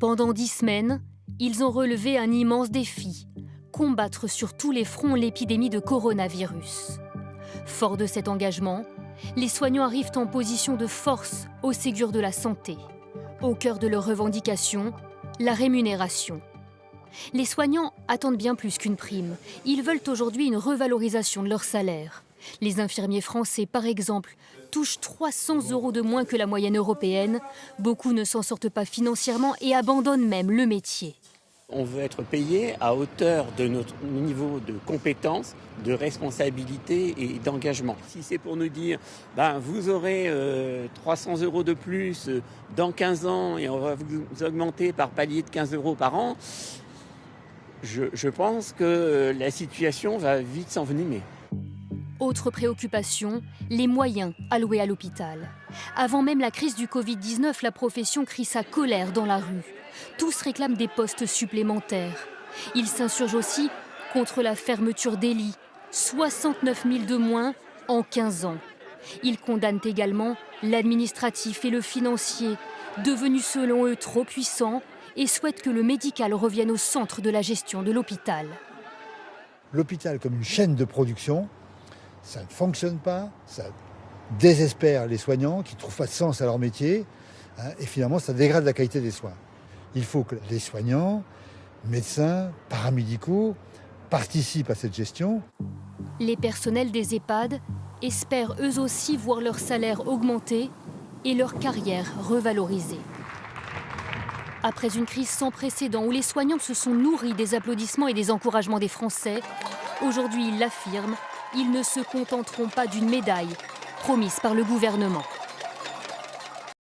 Pendant 10 semaines, ils ont relevé un immense défi, combattre sur tous les fronts l'épidémie de coronavirus. Forts de cet engagement, les soignants arrivent en position de force au Ségur de la santé. Au cœur de leurs revendications, la rémunération. Les soignants attendent bien plus qu'une prime. Ils veulent aujourd'hui une revalorisation de leur salaire. Les infirmiers français, par exemple, touchent 300 € de moins que la moyenne européenne. Beaucoup ne s'en sortent pas financièrement et abandonnent même le métier. On veut être payé à hauteur de notre niveau de compétence, de responsabilité et d'engagement. Si c'est pour nous dire vous aurez 300 € de plus dans 15 ans et on va vous augmenter par palier de 15 € par an, je pense que la situation va vite s'envenimer. Autre préoccupation, les moyens alloués à l'hôpital. Avant même la crise du Covid-19, la profession crie sa colère dans la rue. Tous réclament des postes supplémentaires. Ils s'insurgent aussi contre la fermeture des lits, 69 000 de moins en 15 ans. Ils condamnent également l'administratif et le financier, devenus selon eux trop puissants, et souhaitent que le médical revienne au centre de la gestion de l'hôpital. L'hôpital comme une chaîne de production, ça ne fonctionne pas, ça désespère les soignants qui ne trouvent pas de sens à leur métier, et finalement ça dégrade la qualité des soins. Il faut que les soignants, médecins, paramédicaux participent à cette gestion. Les personnels des EHPAD espèrent eux aussi voir leur salaire augmenter et leur carrière revalorisée. Après une crise sans précédent où les soignants se sont nourris des applaudissements et des encouragements des Français, aujourd'hui ils l'affirment, ils ne se contenteront pas d'une médaille promise par le gouvernement.